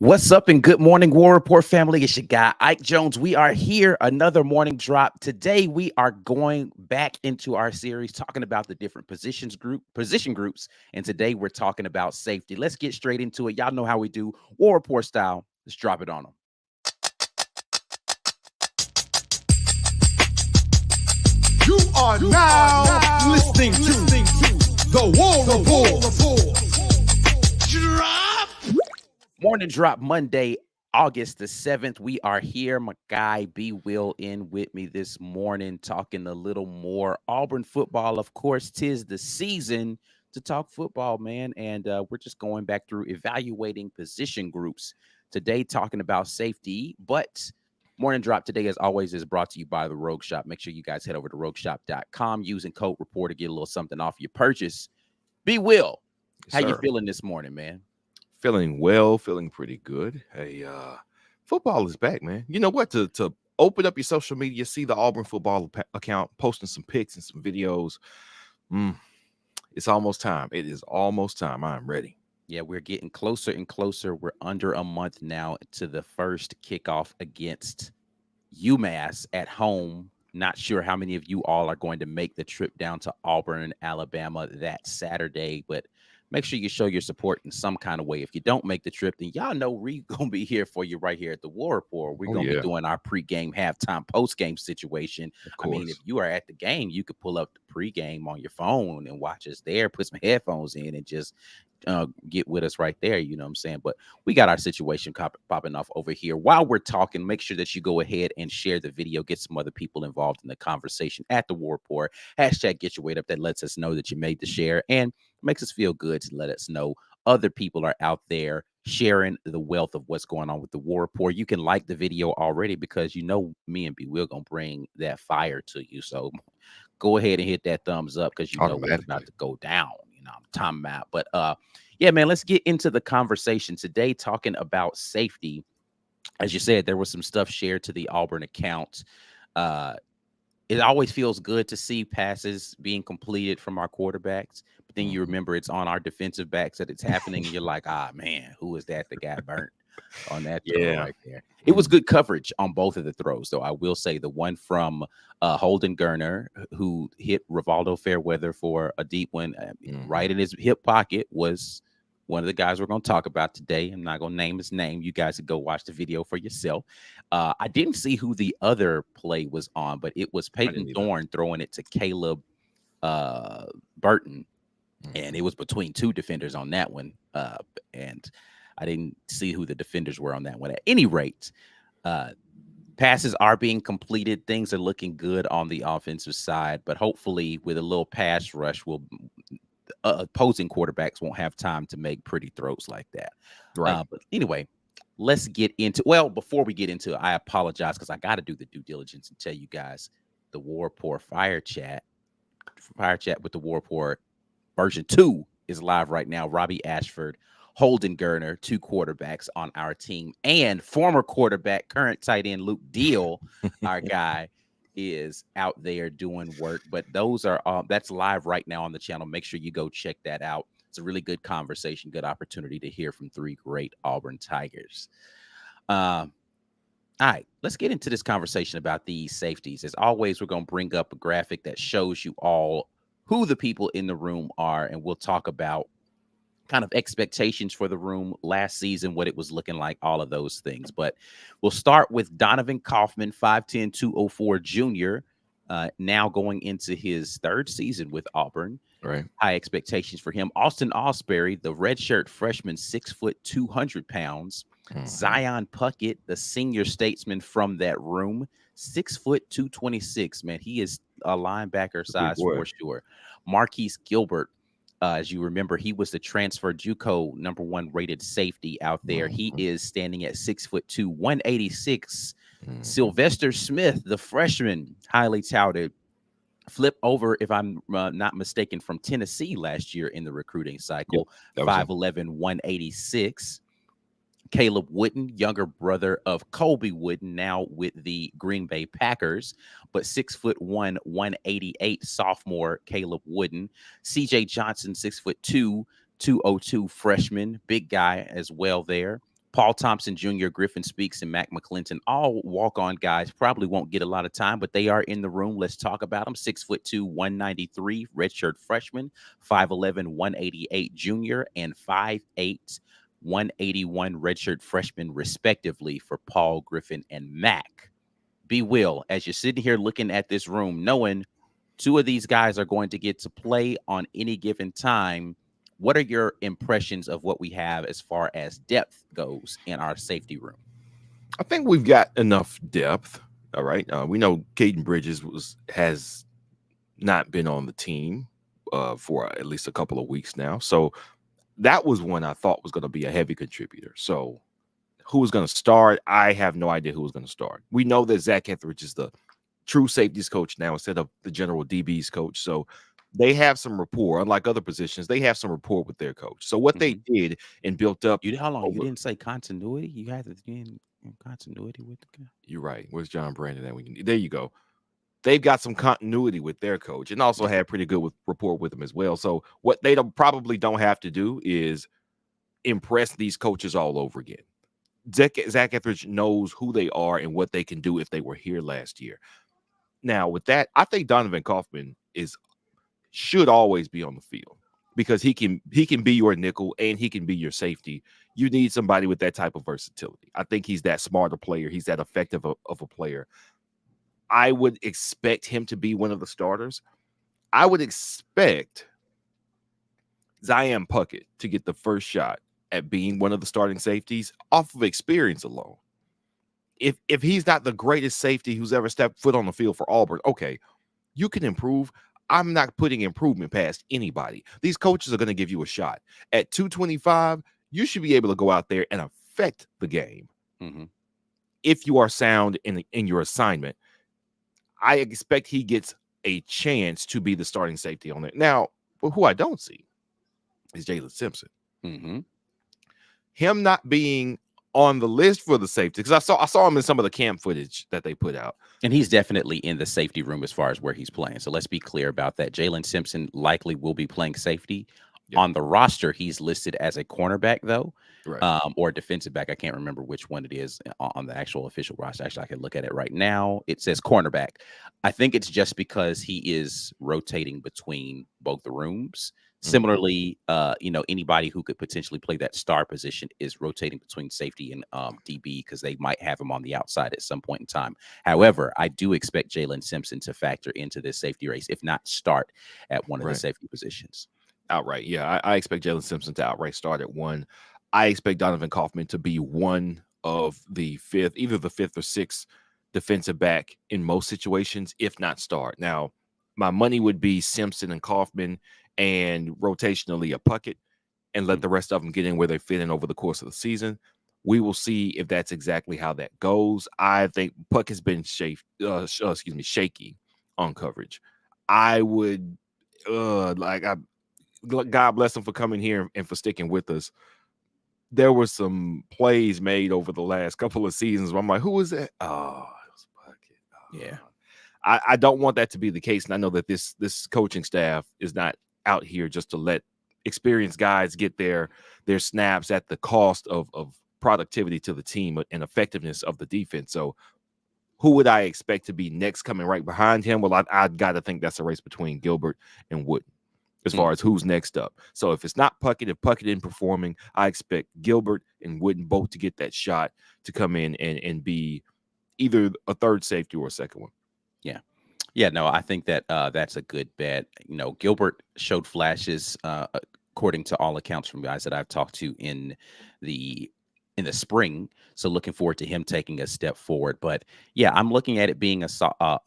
What's up and good morning, War Report family. It's your guy, Ike Jones. We are here, another morning drop. Today, we are going back into our series talking about the different position groups. And today, we're talking about safety. Let's get straight into it. Y'all know how we do, War Report style. Let's drop it on them. You are now listening to the War Report. Morning drop Monday, August the 7th. We are here. My guy B Will in with me this morning, talking a little more Auburn football. Of course, 'tis the season to talk football, man. And we're just going back through evaluating position groups today, talking about safety. But morning drop today, as always, is brought to you by the Rogue Shop. Make sure you guys head over to rogueshop.com using code report to get a little something off your purchase. B Will, how you feeling this morning, man? Feeling well, feeling pretty good. Hey, football is back, man. You know what? To open up your social media, see the Auburn football account posting some pics and some videos. It's almost time. It is almost time. I'm ready. Yeah, we're getting closer and closer. We're under a month now to the first kickoff against UMass at home. Not sure how many of you all are going to make the trip down to Auburn, Alabama that Saturday, but make sure you show your support in some kind of way. If you don't make the trip, then y'all know we're going to be here for you right here at the War Report. We're going to be doing our pregame, halftime, postgame situation. I mean, if you are at the game, you could pull up the pregame on your phone and watch us there, put some headphones in and just get with us right there. You know what I'm saying? But we got our situation popping off over here. While we're talking, make sure that you go ahead and share the video, get some other people involved in the conversation at the War Report. Hashtag get your weight up. That lets us know that you made the share and makes us feel good to let us know other people are out there sharing the wealth of what's going on with the War Report. You can like the video already because you know me and B Will gonna bring that fire to you. So go ahead and hit that thumbs up because you know what's about to go down. You know, I'm time out. But yeah, man, let's get into the conversation today, talking about safety. As you said, there was some stuff shared to the Auburn account. It always feels good to see passes being completed from our quarterbacks, but then you remember it's on our defensive backs that it's happening, and you're like, ah, man, who is that? The guy burnt on that throw right there. It was good coverage on both of the throws, though. I will say the one from Holden Gerner, who hit Rivaldo Fairweather for a deep one right in his hip pocket, was one of the guys we're going to talk about today. I'm not going to name his name. You guys can go watch the video for yourself. I didn't see who the other play was on, but it was Peyton Thorne throwing it to Caleb Burton. And it was between two defenders on that one. And I didn't see who the defenders were on that one. At any rate, passes are being completed. Things are looking good on the offensive side. But hopefully with a little pass rush, opposing quarterbacks won't have time to make pretty throws like that. Right. But anyway, let's get into before we get into it, I apologize because I got to do the due diligence and tell you guys the War Report Fire Chat with the War Report version 2 is live right now. Robbie Ashford, Holden Gerner, 2 quarterbacks on our team, and former quarterback, current tight end Luke Deal, our guy, is out there doing work. But those are that's live right now on the channel. Make sure you go check that out. It's a really good conversation, good opportunity to hear from 3 great Auburn Tigers. All right, let's get into this conversation about these safeties. As always, we're going to bring up a graphic that shows you all who the people in the room are, and we'll talk about kind of expectations for the room last season, what it was looking like, all of those things. But we'll start with Donovan Kaufman, 5'10", 204 junior, now going into his 3rd season with Auburn. Right. High expectations for him. Austin Osberry, the redshirt freshman, 6 foot, 200 pounds. Zion Puckett, the senior statesman from that room, 6 foot, 226. Man, he is a linebacker size for sure. Marquise Gilbert, as you remember, he was the transfer JUCO #1 rated safety out there. He is standing at 6 foot 2, 186. Sylvester Smith, the freshman, highly touted, flip over, if I'm not mistaken, from Tennessee last year in the recruiting cycle. 5'11", 186. Caleb Wooden, younger brother of Colby Wooden, now with the Green Bay Packers, but 6'1", 188, sophomore Caleb Wooden. CJ Johnson, 6'2", 202, freshman, big guy as well there. Paul Thompson Jr., Griffin Speaks, and Mac McClinton, all walk-on guys, probably won't get a lot of time, but they are in the room. Let's talk about them. 6'2", 193, redshirt freshman, 5'11", 188 junior, and 5'8", 181 redshirt freshman, respectively, for Paul, Griffin, and Mac. B. Will, as you're sitting here looking at this room, knowing two of these guys are going to get to play on any given time, what are your impressions of what we have as far as depth goes in our safety room? I think we've got enough depth. All right. We know Caden Bridges has not been on the team for at least a couple of weeks now. So that was one I thought was going to be a heavy contributor. So who was going to start? I have no idea who was going to start. We know that Zac Etheridge is the true safeties coach now instead of the general DBs coach. So they have some rapport. Unlike other positions, they have some rapport with their coach. So what they did and built up. How long? You didn't say continuity? You had to be in continuity with the guy. You're right. Where's John Brandon at? There you go. They've got some continuity with their coach and also had pretty good rapport with him as well. So what they probably don't have to do is impress these coaches all over again. Zac Etheridge knows who they are and what they can do if they were here last year. Now, with that, I think Donovan Kaufman should always be on the field because he can be your nickel and he can be your safety. You need somebody with that type of versatility. I think he's that smarter player. He's that effective of a player. I would expect him to be one of the starters. I would expect Zion Puckett to get the first shot at being one of the starting safeties off of experience alone. If he's not the greatest safety who's ever stepped foot on the field for Auburn, okay, you can improve. I'm not putting improvement past anybody. These coaches are going to give you a shot. At 225, you should be able to go out there and affect the game. If you are sound in your assignment, I expect he gets a chance to be the starting safety on it. Now, who I don't see is Jalen Simpson. Him not being on the list for the safety, because I saw him in some of the camp footage that they put out. And he's definitely in the safety room as far as where he's playing. So let's be clear about that. Jalen Simpson likely will be playing safety. Yep. On the roster, he's listed as a cornerback, though, right. Or a defensive back. I can't remember which one it is on the actual official roster. Actually, I can look at it right now. It says cornerback. I think it's just because he is rotating between both the rooms. Similarly, anybody who could potentially play that star position is rotating between safety and DB because they might have him on the outside at some point in time. However, I do expect Jalen Simpson to factor into this safety race, if not start at one of the safety positions. Outright, yeah. I expect Jalen Simpson to outright start at one. I expect Donovan Kaufman to be one of the either the fifth or sixth defensive back in most situations, if not start. Now, my money would be Simpson and Kaufman and rotationally a Puckett and let the rest of them get in where they fit in over the course of the season. We will see if that's exactly how that goes. I think Puckett's been shaky on coverage. I would God bless him for coming here and for sticking with us. There were some plays made over the last couple of seasons where I'm like, who was that? Oh, it was Puckett. Yeah. I don't want that to be the case. And I know that this coaching staff is not out here just to let experienced guys get their snaps at the cost of productivity to the team and effectiveness of the defense. So who would I expect to be next coming right behind him? Well, I got to think that's a race between Gilbert and Wooden as far as who's next up. So if it's not Puckett, if Puckett isn't performing, I expect Gilbert and Wooden both to get that shot to come in and be either a third safety or a second one. Yeah. Yeah, no, I think that that's a good bet. Gilbert showed flashes, according to all accounts from guys that I've talked to in the spring. So looking forward to him taking a step forward. But yeah, I'm looking at it being a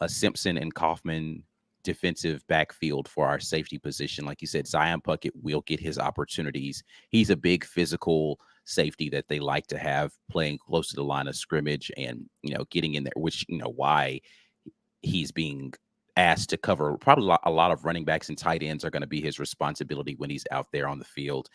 Simpson and Kaufman defensive backfield for our safety position. Like you said, Zion Puckett will get his opportunities. He's a big physical safety that they like to have playing close to the line of scrimmage and, getting in there, which, why he's being asked to cover. Probably a lot of running backs and tight ends are going to be his responsibility when he's out there on the field.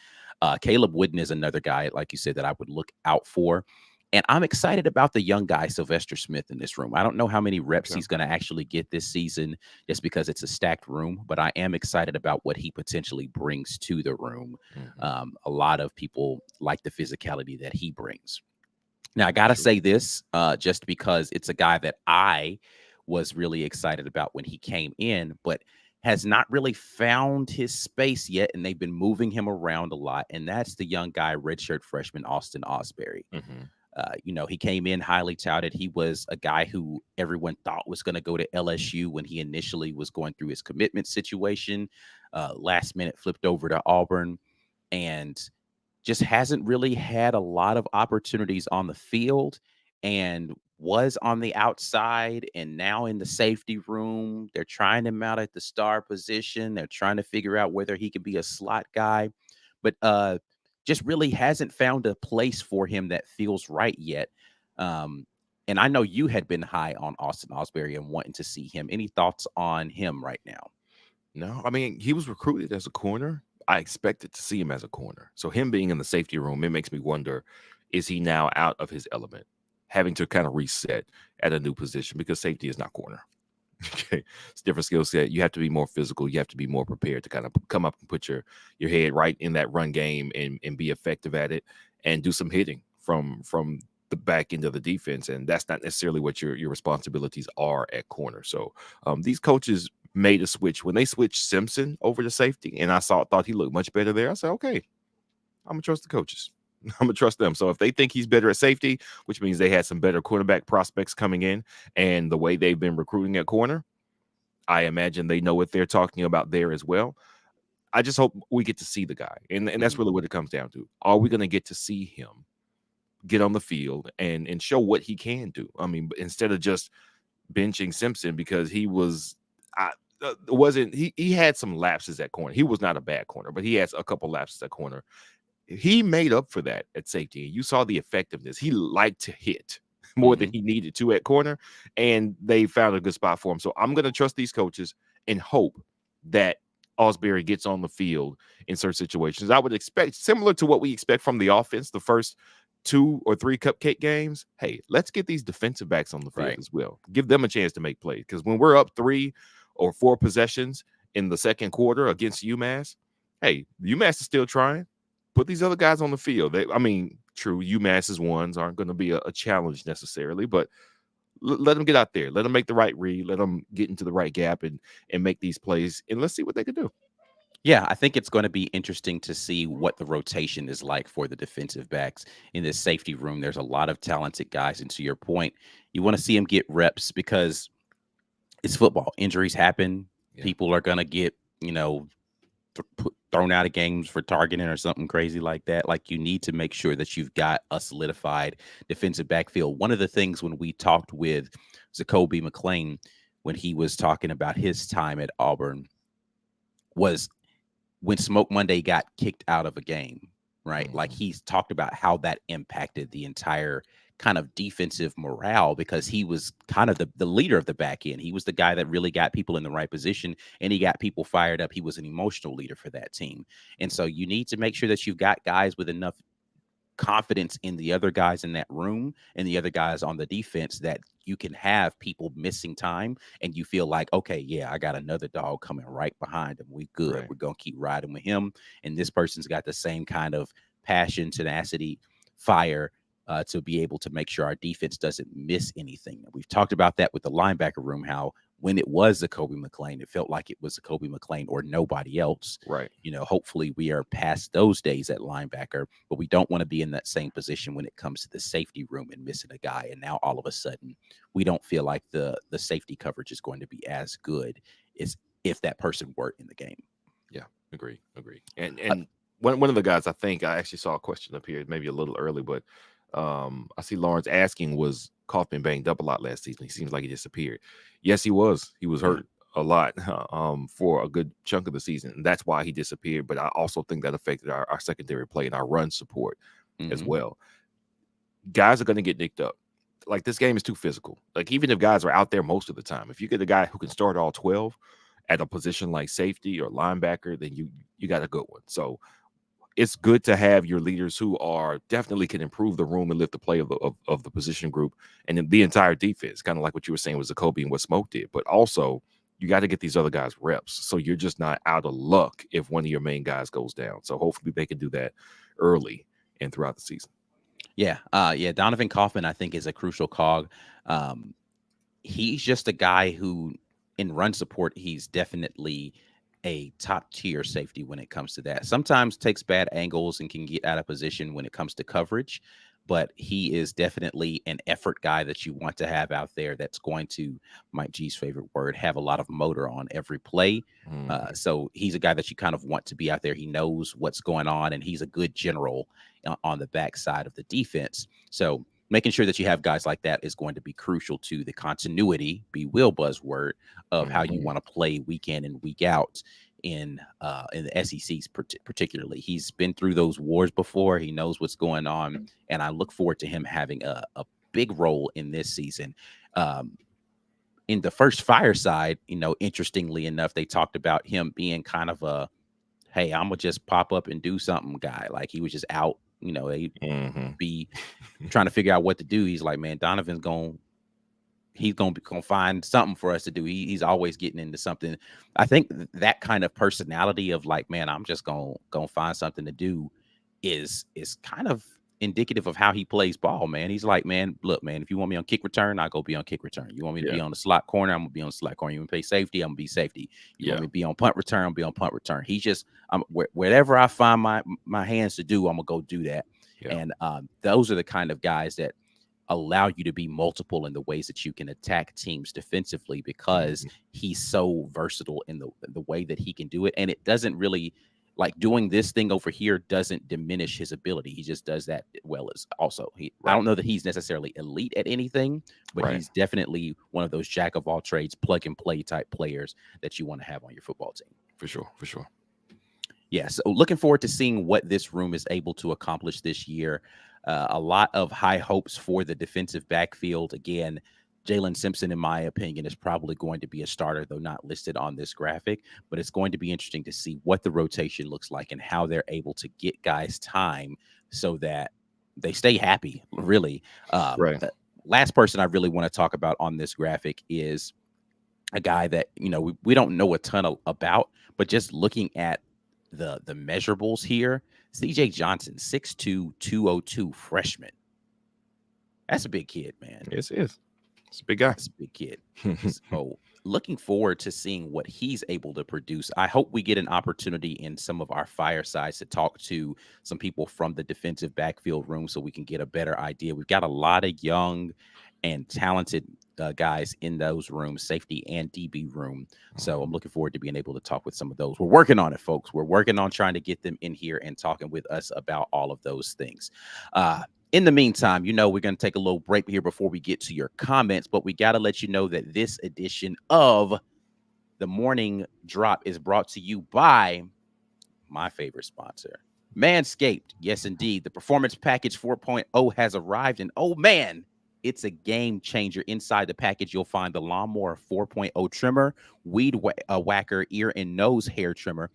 Caleb Wooden is another guy, like you said, that I would look out for. And I'm excited about the young guy, Sylvester Smith, in this room. I don't know how many reps Okay. he's going to actually get this season just because it's a stacked room, but I am excited about what he potentially brings to the room. Mhm. A lot of people like the physicality that he brings. Now, I got to True. say this just because it's a guy that I was really excited about when he came in, but has not really found his space yet. And they've been moving him around a lot. And that's the young guy, redshirt freshman Austin Osberry. Mhm. He came in highly touted. He was a guy who everyone thought was going to go to LSU when he initially was going through his commitment situation. Last minute flipped over to Auburn and just hasn't really had a lot of opportunities on the field and was on the outside and now in the safety room. They're trying him out at the star position. They're trying to figure out whether he could be a slot guy, but just really hasn't found a place for him that feels right yet. And I know you had been high on Austin Osberry and wanting to see him. Any thoughts on him right now? No, I mean, he was recruited as a corner. I expected to see him as a corner. So him being in the safety room, it makes me wonder, is he now out of his element, having to kind of reset at a new position because safety is not corner. Okay. It's a different skill set. You have to be more physical. You have to be more prepared to kind of come up and put your head right in that run game and be effective at it and do some hitting from the back end of the defense. And that's not necessarily what your responsibilities are at corner. So these coaches made a switch when they switched Simpson over to safety, and I thought he looked much better there. I said, okay, I'm gonna trust the coaches. I'm gonna trust them. So if they think he's better at safety, which means they had some better quarterback prospects coming in, and the way they've been recruiting at corner, I imagine they know what they're talking about there as well. I just hope we get to see the guy, and that's Mhm. really what it comes down to. Are we going to get to see him get on the field and show what he can do? I mean, instead of just benching Simpson because he was, wasn't he had some lapses at corner. He was not a bad corner, but he has a couple lapses at corner. He made up for that at safety. You saw the effectiveness. He liked to hit more than Mhm. he needed to at corner, and they found a good spot for him. So I'm going to trust these coaches and hope that Osberry gets on the field in certain situations. I would expect similar to what we expect from the offense the first 2 or 3 cupcake games. Hey, let's get these defensive backs on the field Right. as well. Give them a chance to make plays, because when we're up 3 or 4 possessions in the second quarter against UMass, hey, UMass is still trying. Put these other guys on the field. True, UMass's ones aren't going to be a challenge necessarily, but let them get out there. Let them make the right read. Let them get into the right gap and make these plays. And let's see what they can do. Yeah, I think it's going to be interesting to see what the rotation is like for the defensive backs in this safety room. There's a lot of talented guys. And to your point, you want to see them get reps because it's football. Injuries happen. Yeah. People are going to get, thrown out of games for targeting or something crazy like that. Like, you need to make sure that you've got a solidified defensive backfield. One of the things when we talked with Zacoby McClain, when he was talking about his time at Auburn, was when Smoke Monday got kicked out of a game, right? Mhm. Like, he's talked about how that impacted the entire kind of defensive morale because he was kind of the leader of the back end. He was the guy that really got people in the right position and he got people fired up. He was an emotional leader for that team. And so you need to make sure that you've got guys with enough confidence in the other guys in that room and the other guys on the defense that you can have people missing time and you feel like, okay, yeah, I got another dog coming right behind him. We good. Right. We're going to keep riding with him. And this person's got the same kind of passion, tenacity, fire to be able to make sure our defense doesn't miss anything. We've talked about that with the linebacker room, how when it was Zacoby McClain, it felt like it was Zacoby McClain or nobody else. Right. Hopefully we are past those days at linebacker, but we don't want to be in that same position when it comes to the safety room and missing a guy. And now all of a sudden we don't feel like the safety coverage is going to be as good as if that person were in the game. Yeah. Agree. And one of the guys, I think I actually saw a question up here, maybe a little early, but I see Lawrence asking, was Kaufman banged up a lot last season? He seems like he disappeared. Yes, he was. He was hurt a lot for a good chunk of the season. And that's why he disappeared. But I also think that affected our secondary play and our run support as well. Guys are going to get nicked up. Like, this game is too physical. Like, even if guys are out there most of the time, if you get a guy who can start all 12 at a position like safety or linebacker, then you got a good one. So it's good to have your leaders who are definitely can improve the room and lift the play of the position group and then the entire defense, kind of like what you were saying with Zacoby and what Smoke did. But also, you got to get these other guys reps, so you're just not out of luck if one of your main guys goes down. So hopefully they can do that early and throughout the season. Yeah. Donovan Kaufman, I think, is a crucial cog. He's just a guy who, in run support, he's definitely a top tier safety when it comes to that. Sometimes takes bad angles and can get out of position when it comes to coverage, but he is definitely an effort guy that you want to have out there that's going to, Mike G's favorite word, have a lot of motor on every play. So he's a guy that you kind of want to be out there. He knows what's going on, and he's a good general on the backside of the defense. So making sure that you have guys like that is going to be crucial to the continuity, be Will buzzword, of how you want to play week in and week out in the SECs particularly. He's been through those wars before. He knows what's going on, and I look forward to him having a big role in this season. In the first Fireside, interestingly enough, they talked about him being kind of a, hey, I'm gonna just pop up and do something guy. Like he was just out, he'd be trying to figure out what to do. He's like, man, Donovan's gonna find something for us to do. He's always getting into something. I think that kind of personality of like, man, I'm just gonna find something to do is kind of indicative of how he plays ball, man. He's like, man, look, man, if you want me on kick return, I'll go be on kick return. You want me to be on the slot corner, I'm gonna be on slot corner. You want me to play safety, I'm gonna be safety. You want me to be on punt return, I'll be on punt return. He's just, wherever I find my hands to do, I'm gonna go do that. And those are the kind of guys that allow you to be multiple in the ways that you can attack teams defensively, because he's so versatile in the way that he can do it. And it doesn't really, like, doing this thing over here doesn't diminish his ability. He just does that well as also. I don't know that he's necessarily elite at anything, but he's definitely one of those jack of all trades, plug and play type players that you want to have on your football team. For sure. Yeah, so looking forward to seeing what this room is able to accomplish this year. A lot of high hopes for the defensive backfield. Again, Jalen Simpson, in my opinion, is probably going to be a starter, though not listed on this graphic. But it's going to be interesting to see what the rotation looks like and how they're able to get guys time so that they stay happy, really. The last person I really want to talk about on this graphic is a guy that, we don't know a ton about, but just looking at the measurables here, CJ Johnson, 6'2", 202 freshman. That's a big kid, man. Yes, it is. It's a big guy. It's a big kid. So looking forward to seeing what he's able to produce. I hope we get an opportunity in some of our firesides to talk to some people from the defensive backfield room so we can get a better idea. We've got a lot of young and talented guys in those rooms, safety and DB room. So I'm looking forward to being able to talk with some of those. We're working on it, folks. We're working on trying to get them in here and talking with us about all of those things. In the meantime, we're going to take a little break here before we get to your comments, but we got to let you know that this edition of the Morning Drop is brought to you by my favorite sponsor, Manscaped. Yes, indeed. The Performance Package 4.0 has arrived, and oh man, it's a game changer. Inside the package, you'll find the Lawnmower 4.0 trimmer, Weed Whacker ear and nose hair trimmer.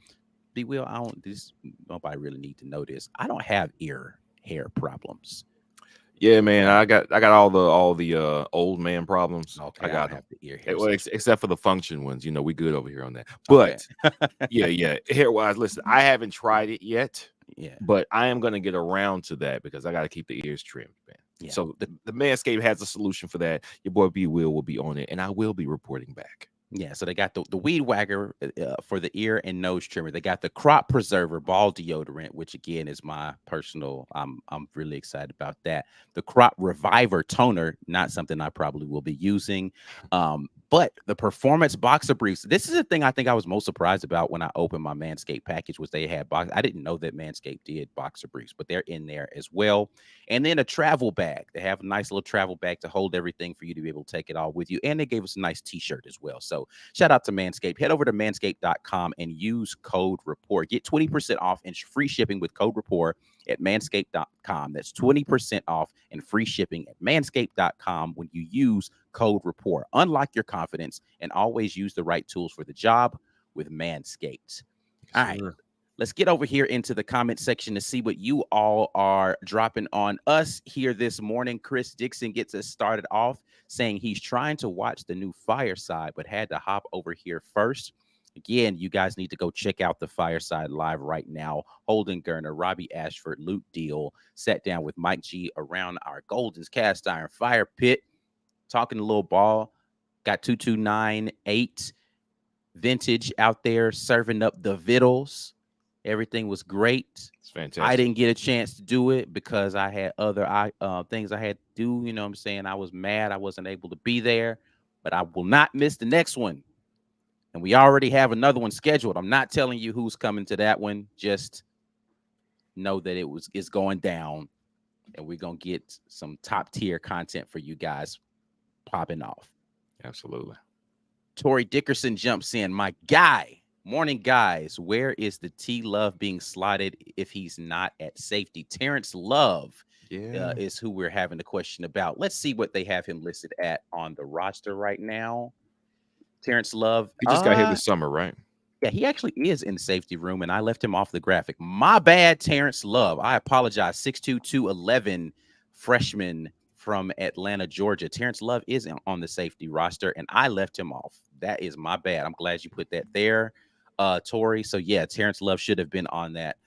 Nobody really need to know this. I don't have ear hair problems. Yeah, man, I got all the old man problems. Okay, I got have the ear hair, except for the function ones. We good over here on that. But yeah, hair wise, listen, I haven't tried it yet. Yeah, but I am gonna get around to that because I got to keep the ears trimmed, man. Yeah. So the Manscaped has a solution for that. Your boy B will be on it, and I will be reporting back. Yeah, so they got the Weed Whacker for the ear and nose trimmer. They got the Crop Preserver ball deodorant, which again is my personal. I'm really excited about that. The Crop Reviver toner, not something I probably will be using. But the Performance Boxer Briefs. This is the thing I think I was most surprised about when I opened my Manscaped package was they had box. I didn't know that Manscaped did boxer briefs, but they're in there as well. And then a travel bag. They have a nice little travel bag to hold everything for you to be able to take it all with you. And they gave us a nice t-shirt as well. So shout out to Manscaped. Head over to manscaped.com and use code REPORT. Get 20% off and free shipping with code REPORT at manscaped.com. That's 20% off and free shipping at manscaped.com when you use code REPORT. Unlock your confidence and always use the right tools for the job with Manscaped. All right. Let's get over here into the comment section to see what you all are dropping on us here this morning. Chris Dixon gets us started off saying he's trying to watch the new Fireside, but had to hop over here first. Again, you guys need to go check out the Fireside live right now. Holden Gerner, Robbie Ashford, Luke Deal sat down with Mike G around our Golden's Cast Iron Fire Pit, talking a little ball. Got 2298 vintage out there serving up the vittles. Everything was great. It's fantastic. I didn't get a chance to do it because I had other things I had to do. You know what I'm saying? I was mad I wasn't able to be there, but I will not miss the next one. And we already have another one scheduled. I'm not telling you who's coming to that one. Just know that it's going down, and we're going to get some top tier content for you guys popping off. Absolutely. Tori Dickerson jumps in. My guy. Morning, guys. Where is the T Love being slotted if he's not at safety? Terrence Love is who we're having the question about. Let's see what they have him listed at on the roster right now. Terrence Love. He just got here this summer, right? Yeah, he actually is in the safety room, and I left him off the graphic. My bad, Terrence Love. I apologize. 6'2", 211 freshman from Atlanta, Georgia. Terrence Love is on the safety roster, and I left him off. That is my bad. I'm glad you put that there, Tori. So, yeah, Terrence Love should have been on that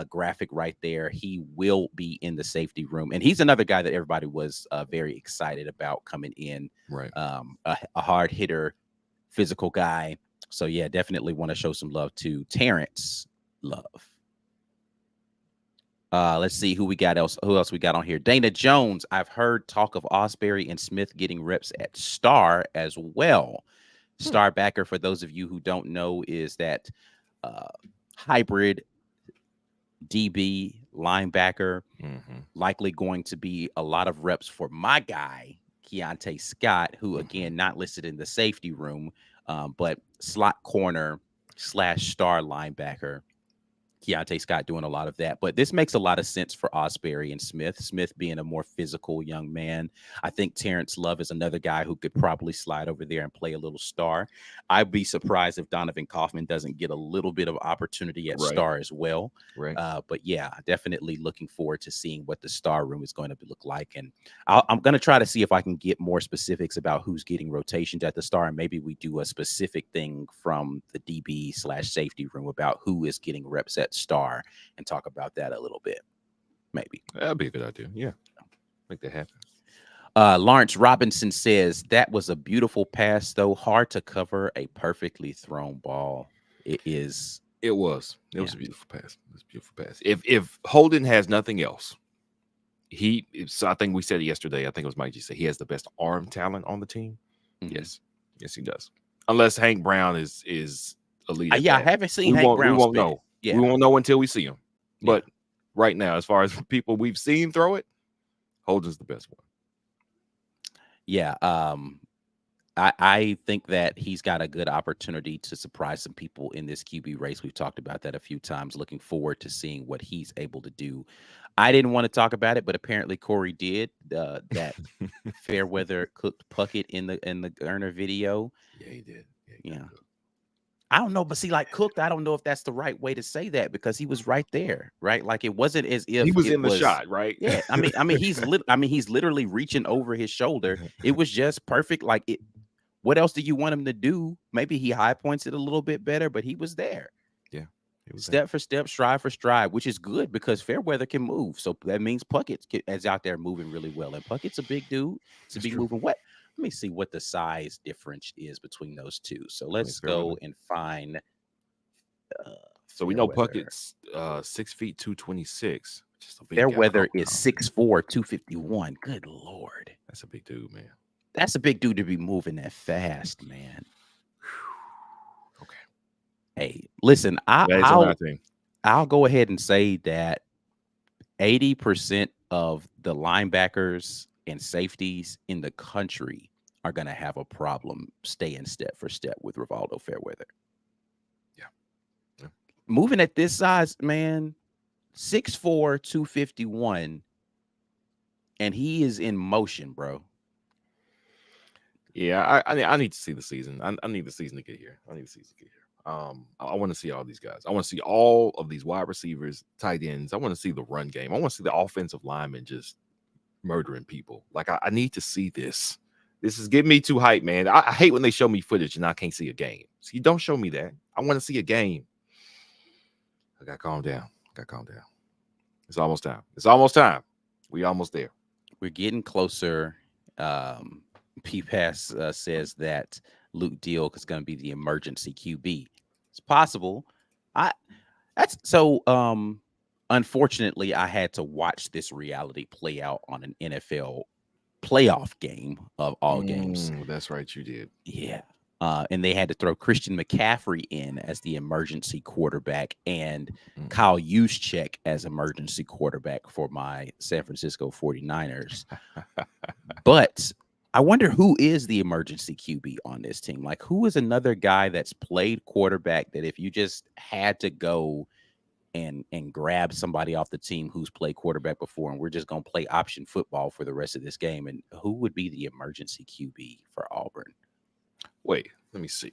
graphic right there. He will be in the safety room, and he's another guy that everybody was very excited about coming in. Right. A hard hitter, physical guy. So, yeah, definitely want to show some love to Terrence Love. Let's see who else we got on here. Dana Jones. I've heard talk of Osberry and Smith getting reps at Star as well. Star backer, for those of you who don't know, is that hybrid DB linebacker. Likely going to be a lot of reps for my guy, Keontae Scott, who, again, not listed in the safety room, but slot corner / star linebacker. Keontae Scott doing a lot of that. But this makes a lot of sense for Osberry and Smith. Smith being a more physical young man. I think Terrence Love is another guy who could probably slide over there and play a little star. I'd be surprised if Donovan Kaufman doesn't get a little bit of opportunity at star as well. Right. But yeah, definitely looking forward to seeing what the star room is going to look like. And I'm going to try to see if I can get more specifics about who's getting rotations at the star. And maybe we do a specific thing from the DB / safety room about who is getting reps at star and talk about that a little bit. Maybe that'd be a good idea. Yeah, make that happen. Lawrence Robinson says that was a beautiful pass, though hard to cover a perfectly thrown ball. It was a beautiful pass. It was a beautiful pass. If Holden has nothing else, I think we said it yesterday. I think it was Mike G said he has the best arm talent on the team. Yes, he does. Unless Hank Brown is elite. I haven't seen Hank Brown. We won't know. Yeah. We won't know until we see him. But right now, as far as people we've seen throw it, Holden's the best one. Yeah. I think that he's got a good opportunity to surprise some people in this QB race. We've talked about that a few times. Looking forward to seeing what he's able to do. I didn't want to talk about it, but apparently Corey did. That Fairweather cooked Puckett in the Gerner video. Yeah, he did. Yeah. I don't know, but see, like cooked, I don't know if that's the right way to say that because he was right there, right? Like it wasn't as if he was in the shot, right? Yeah, I mean, he's literally reaching over his shoulder. It was just perfect. Like it. What else do you want him to do? Maybe he high points it a little bit better, but he was there. Yeah, he was step for step, stride for stride, which is good because Fairweather can move. So that means Puckett is out there moving really well, and Puckett's a big dude to be moving. What? Let me see what the size difference is between those two. So let's go and find. So we know Puckett's 6 feet 226. Fairweather is 6'4", 251. Good Lord, that's a big dude, man. That's a big dude to be moving that fast, man. Okay. Hey, listen, I'll go ahead and say that 80% of the linebackers and safeties in the country are going to have a problem staying step for step with Rivaldo Fairweather. Yeah. Moving at this size, man, 6'4", 251, and he is in motion, bro. Yeah, I need to see the season. I need the season to get here. I want to see all these guys. I want to see all of these wide receivers, tight ends. I want to see the run game. I want to see the offensive linemen just murdering people. Like I need to see this. This is getting me too hyped, man. I hate when they show me footage and I can't see a game. So you don't show me that. I want to see a game. I got to calm down. It's almost time. We almost there. We're getting closer. P-Pass says that Luke Deal is going to be the emergency QB. It's possible. Unfortunately, I had to watch this reality play out on an NFL playoff game of all games. That's right, you did. Yeah. And they had to throw Christian McCaffrey in as the emergency quarterback and Kyle Juszczyk as emergency quarterback for my San Francisco 49ers. But I wonder who is the emergency QB on this team. Like, who is another guy that's played quarterback that if you just had to go and grab somebody off the team who's played quarterback before, and we're just going to play option football for the rest of this game, and who would be the emergency QB for Auburn? Wait, let me see.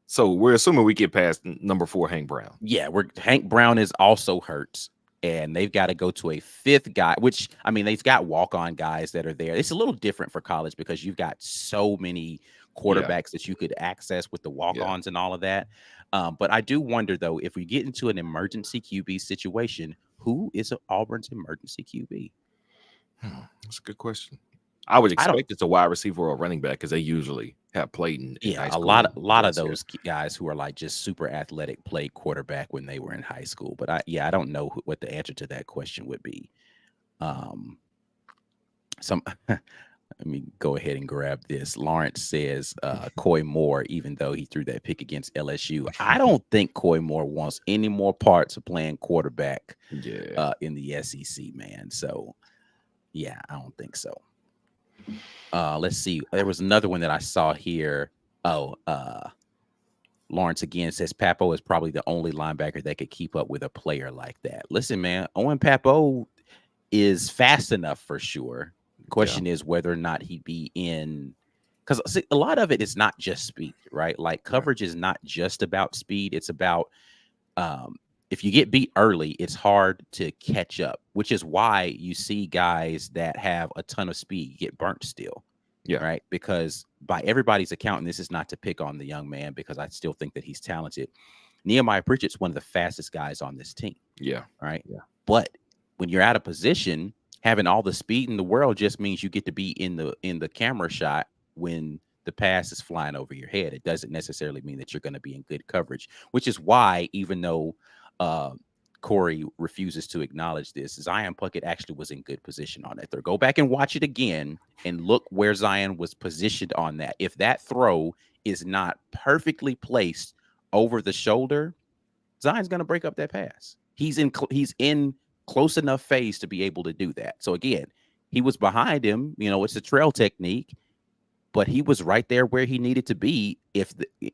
So we're assuming we get past number 4, Hank Brown. Yeah, Hank Brown is also hurt, and they've got to go to a 5th guy, which, I mean, they've got walk-on guys that are there. It's a little different for college because you've got so many quarterbacks that you could access with the walk-ons and all of that. But I do wonder, though, if we get into an emergency QB situation, who is Auburn's emergency QB? That's a good question. I would expect it's a wide receiver or a running back because they usually have played in high school. a lot of those guys who are like just super athletic played quarterback when they were in high school. But I don't know what the answer to that question would be. Let me go ahead and grab this. Lawrence says Coy Moore, even though he threw that pick against LSU. I don't think Coy Moore wants any more parts of playing quarterback in the SEC, man. So, yeah, I don't think so. Let's see. There was another one that I saw here. Lawrence again says Papo is probably the only linebacker that could keep up with a player like that. Listen, man, Owen Papo is fast enough for sure. Question is whether or not he'd be in, because a lot of it is not just speed, right? Like coverage is not just about speed. It's about if you get beat early, it's hard to catch up, which is why you see guys that have a ton of speed get burnt still. Yeah. Right. Because by everybody's account, and this is not to pick on the young man because I still think that he's talented. Nehemiah Pritchett's one of the fastest guys on this team. Yeah. Right. Yeah. But when you're out of position, having all the speed in the world just means you get to be in the camera shot when the pass is flying over your head. It doesn't necessarily mean that you're going to be in good coverage, which is why, even though Corey refuses to acknowledge this, Zion Puckett actually was in good position on that throw. Go back and watch it again and look where Zion was positioned on that. If that throw is not perfectly placed over the shoulder, Zion's going to break up that pass. He's in close enough phase to be able to do that. So again, he was behind him. You know, it's a trail technique, but he was right there where he needed to be.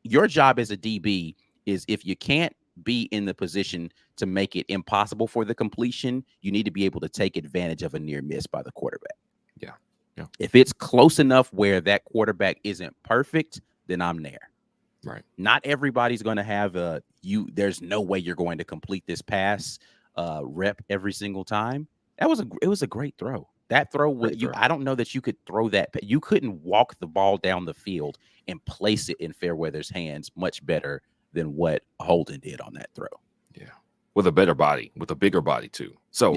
Your job as a DB is, if you can't be in the position to make it impossible for the completion, you need to be able to take advantage of a near miss by the quarterback. Yeah. Yeah. If it's close enough where that quarterback isn't perfect, then I'm there. Right. Not everybody's going to have there's no way you're going to complete this pass rep every single time. It was a great throw. That throw I don't know that you could throw that. You couldn't walk the ball down the field and place it in Fairweather's hands much better than what Holden did on that throw. Yeah. With a better body, with a bigger body too. So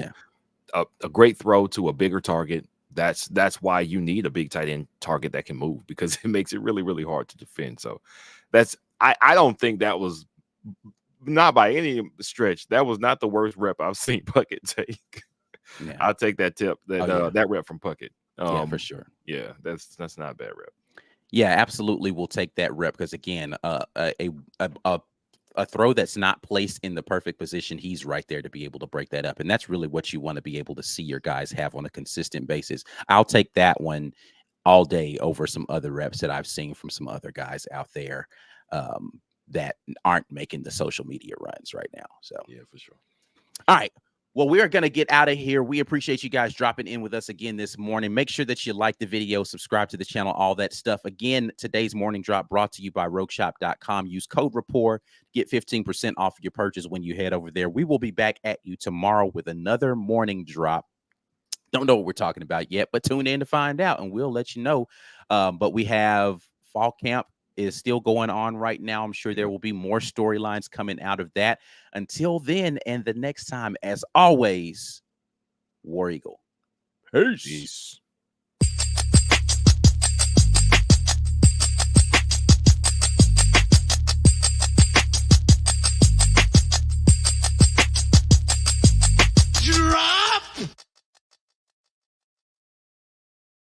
a great throw to a bigger target. That's why you need a big tight end target that can move, because it makes it really, really hard to defend. So I don't think that was, not by any stretch, that was not the worst rep I've seen Puckett take. Yeah. I'll take that tip, that rep from Puckett. Yeah, for sure. Yeah, that's not a bad rep. Yeah, absolutely. We'll take that rep because, again, a throw that's not placed in the perfect position, he's right there to be able to break that up. And that's really what you want to be able to see your guys have on a consistent basis. I'll take that one all day over some other reps that I've seen from some other guys out there that aren't making the social media runs right now. So, yeah, for sure. All right. Well, we are going to get out of here. We appreciate you guys dropping in with us again this morning. Make sure that you like the video, subscribe to the channel, all that stuff. Again, today's morning drop brought to you by rogueshop.com. Use code RAPPORT, get 15% off your purchase when you head over there. We will be back at you tomorrow with another morning drop. Don't know what we're talking about yet, but tune in to find out, and we'll let you know. But we have fall camp is still going on right now. I'm sure there will be more storylines coming out of that. Until then, and the next time, as always, War Eagle. Peace.